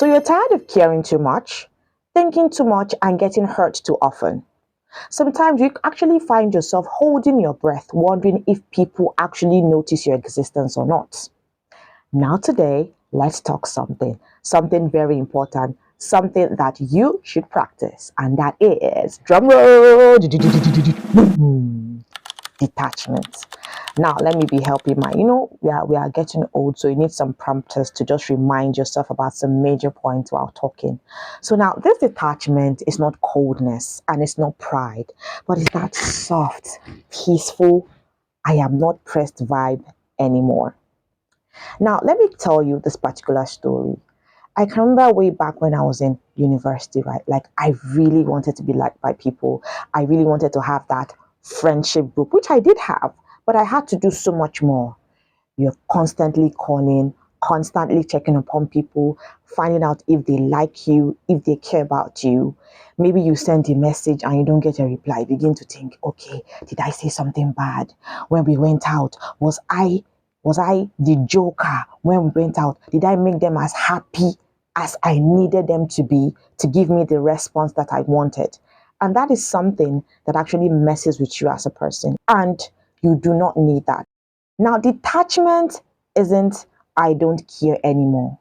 So you're tired of caring too much, thinking too much, and getting hurt too often. Sometimes you actually find yourself holding your breath, wondering if people actually notice your existence or not. Now, today, let's talk something very important, something that you should practice, and that is drumroll detachment. Now, let me be helping my, we are getting old, so you need some prompters to just remind yourself about some major points while talking. So now, this detachment is not coldness and it's not pride, but it's that soft, peaceful, I am not pressed vibe anymore. Now, let me tell you this particular story. I can remember way back when I was in university, right? Like, I really wanted to be liked by people. I really wanted to have that friendship group, which I did have, but I had to do so much more. You're constantly calling, constantly checking upon people, finding out if they like you, if they care about you. Maybe you send a message and you don't get a reply. Begin to think, okay, did I say something bad when we went out? Was I the joker when we went out? Did I make them as happy as I needed them to be to give me the response that I wanted? And that is something that actually messes with you as a person. And you do not need that. Now, detachment isn't I don't care anymore.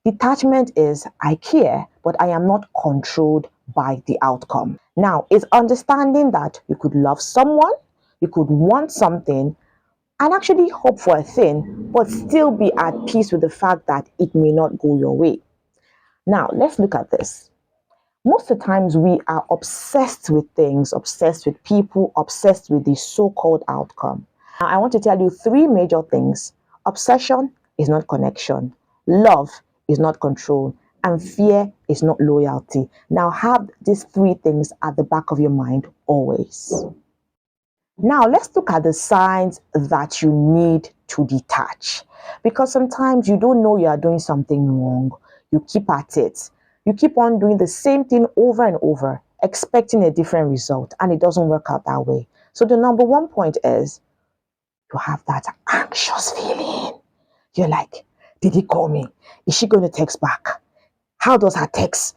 Detachment is I care, but I am not controlled by the outcome. Now, it's understanding that you could love someone, you could want something, and actually hope for a thing, but still be at peace with the fact that it may not go your way. Now, let's look at this. Most of the times we are obsessed with things, obsessed with people, obsessed with the so-called outcome. Now, I want to tell you three major things. Obsession is not connection. Love is not control. And fear is not loyalty. Now, have these three things at the back of your mind always. Now, let's look at the signs that you need to detach. Because sometimes you don't know you are doing something wrong. You keep at it. You keep on doing the same thing over and over, expecting a different result, and it doesn't work out that way. So, the number one point is you have that anxious feeling. You're like, did he call me? Is she going to text back? How does her text,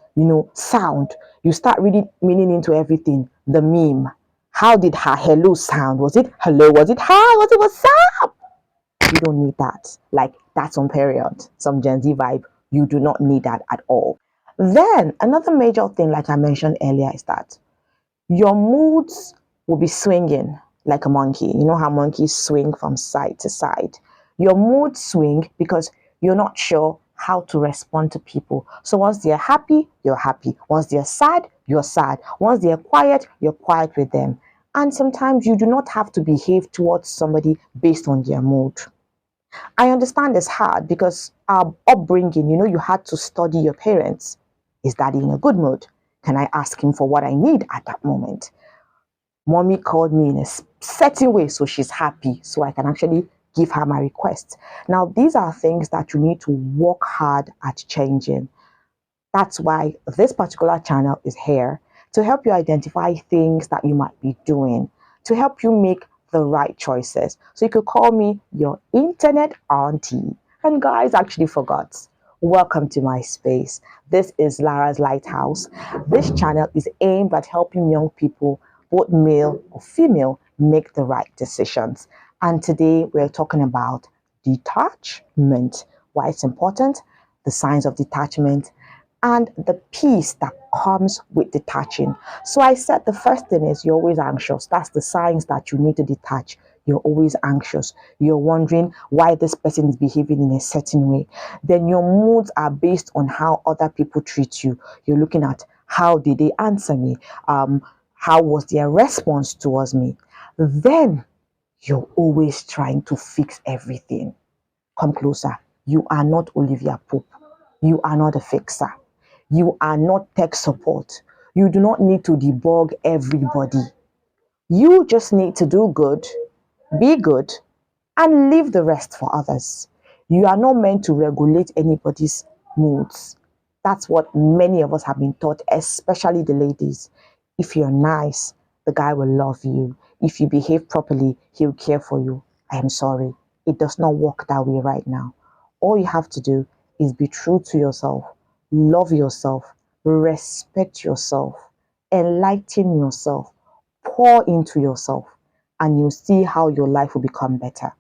sound? You start reading meaning into everything. The meme. How did her hello sound? Was it hello? Was it hi? Was it what's up? You don't need that. Like, that's on period. Some Gen Z vibe. You do not need that at all. Then another major thing, like I mentioned earlier, is that your moods will be swinging like a monkey. You know how monkeys swing from side to side? Your moods swing because you're not sure how to respond to people. So once they're happy, you're happy. Once they're sad, you're sad. Once they're quiet, you're quiet with them. And sometimes you do not have to behave towards somebody based on their mood. I understand it's hard because our upbringing, you had to study your parents. Is daddy in a good mood? Can I ask him for what I need at that moment? Mommy called me in a certain way, so she's happy, so I can actually give her my request. Now, these are things that you need to work hard at changing. That's why this particular channel is here to help you identify things that you might be doing, to help you make the right choices. So you could call me your internet auntie. And guys, I actually forgot. Welcome to my space. This is Lara's Lighthouse. This channel is aimed at helping young people, both male or female, make the right decisions. And today we're talking about detachment, why it's important, the signs of detachment, and the peace that comes with detaching. So I said the first thing is you're always anxious. That's the signs that you need to detach. You're always anxious. You're wondering why this person is behaving in a certain way. Then your moods are based on how other people treat you. You're looking at how did they answer me? How was their response towards me? Then you're always trying to fix everything. Come closer. You are not Olivia Pope. You are not a fixer. You are not tech support. You do not need to debug everybody. You just need to do good, be good, and leave the rest for others. You are not meant to regulate anybody's moods. That's what many of us have been taught, especially the ladies. If you're nice, the guy will love you. If you behave properly, he'll care for you. I am sorry. It does not work that way right now. All you have to do is be true to yourself. love yourself, respect yourself, enlighten yourself, pour into yourself, and you'll see how your life will become better.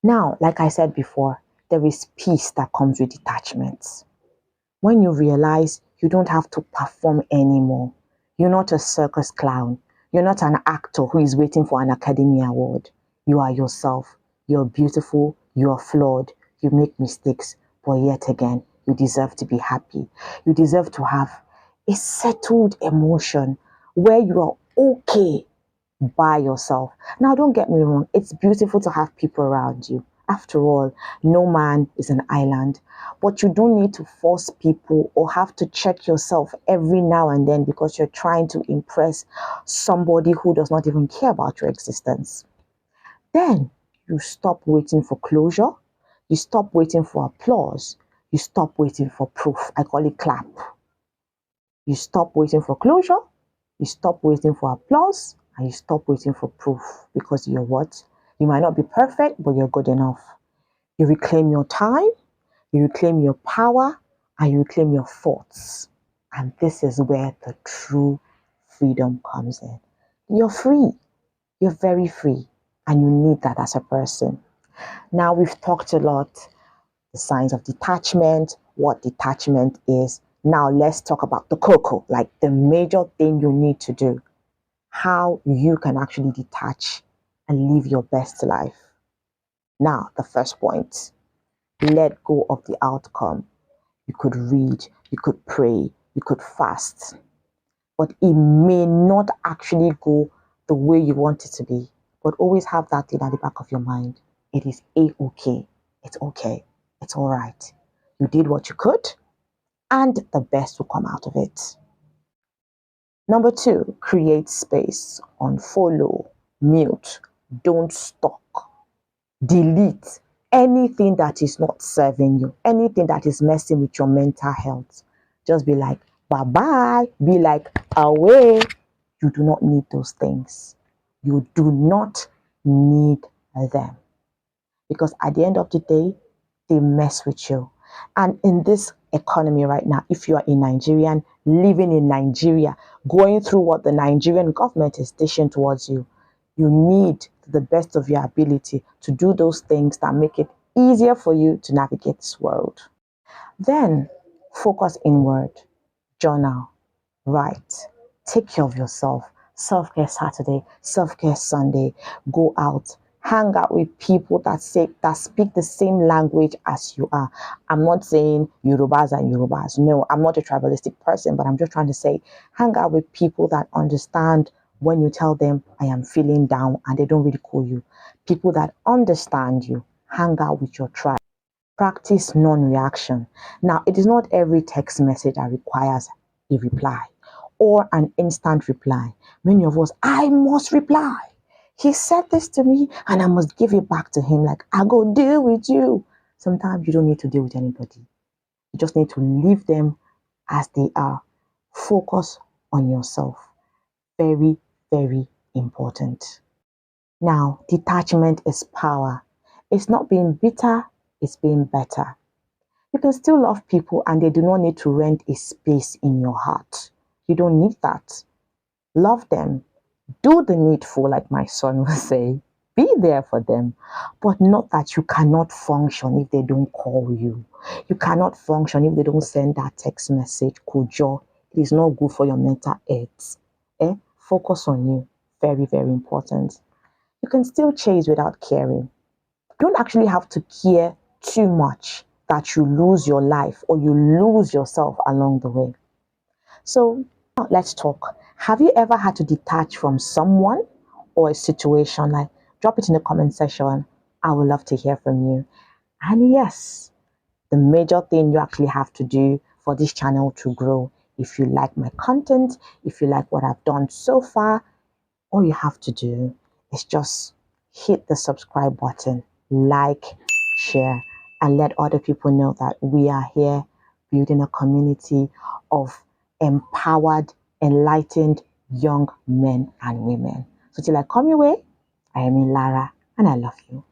Now, like I said before, there is peace that comes with detachment. When you realize you don't have to perform anymore, you're not a circus clown, you're not an actor who is waiting for an Academy Award. You are yourself. You're beautiful, you're flawed, you make mistakes, but yet again, you deserve to be happy. You deserve to have a settled emotion where you are okay by yourself. Now, don't get me wrong, it's beautiful to have people around you. After all, no man is an island, but you don't need to force people or have to check yourself every now and then because you're trying to impress somebody who does not even care about your existence. Then you stop waiting for closure, you stop waiting for applause, you stop waiting for proof. I call it clap. You stop waiting for closure, you stop waiting for applause, and you stop waiting for proof because you're what? You might not be perfect, but you're good enough. You reclaim your time, you reclaim your power, and you reclaim your thoughts. And this is where the true freedom comes in. You're free. You're very free. And you need that as a person. Now, we've talked a lot the signs of detachment, what detachment is. Now let's talk about the cocoa, like the major thing you need to do, how you can actually detach and live your best life. Now, the first point, let go of the outcome. You could read, you could pray, you could fast, but it may not actually go the way you want it to be. But always have that thing at the back of your mind. It is a-okay. It's okay. It's all right. You did what you could, and the best will come out of it. Number two, create space. Unfollow, mute, don't stalk, delete anything that is not serving you, anything that is messing with your mental health. Just be like, bye bye, be like, away. You do not need those things. You do not need them. Because at the end of the day, they mess with you. And in this economy right now, if you are a Nigerian living in Nigeria, going through what the Nigerian government is dishing towards you, you need to the best of your ability to do those things that make it easier for you to navigate this world. Then focus inward, journal, write, take care of yourself. Self-care Saturday, self-care Sunday, go out, hang out with people that speak the same language as you are. I'm not saying Yorubas and Yorubas. No, I'm not a tribalistic person, but I'm just trying to say hang out with people that understand when you tell them I am feeling down and they don't really call you. People that understand you. Hang out with your tribe. Practice non-reaction. Now, it is not every text message that requires a reply or an instant reply. Many of us, I must reply. He said this to me and I must give it back to him like, I go deal with you. Sometimes you don't need to deal with anybody. You just need to leave them as they are. Focus on yourself. Very, very important. Now, detachment is power. It's not being bitter, it's being better. You can still love people and they do not need to rent a space in your heart. You don't need that. Love them. Do the needful, like my son will say. Be there for them. But not that you cannot function if they don't call you. You cannot function if they don't send that text message. Kojo, it is not good for your mental health. Focus on you. Very, very important. You can still chase without caring. You don't actually have to care too much that you lose your life or you lose yourself along the way. So now let's talk. Have you ever had to detach from someone or a situation? Like, drop it in the comment section. I would love to hear from you. And yes, the major thing you actually have to do for this channel to grow, if you like my content, if you like what I've done so far, all you have to do is just hit the subscribe button, like, share, and let other people know that we are here building a community of empowered, enlightened young men and women. So till I come your way, I am in Lara and I love you.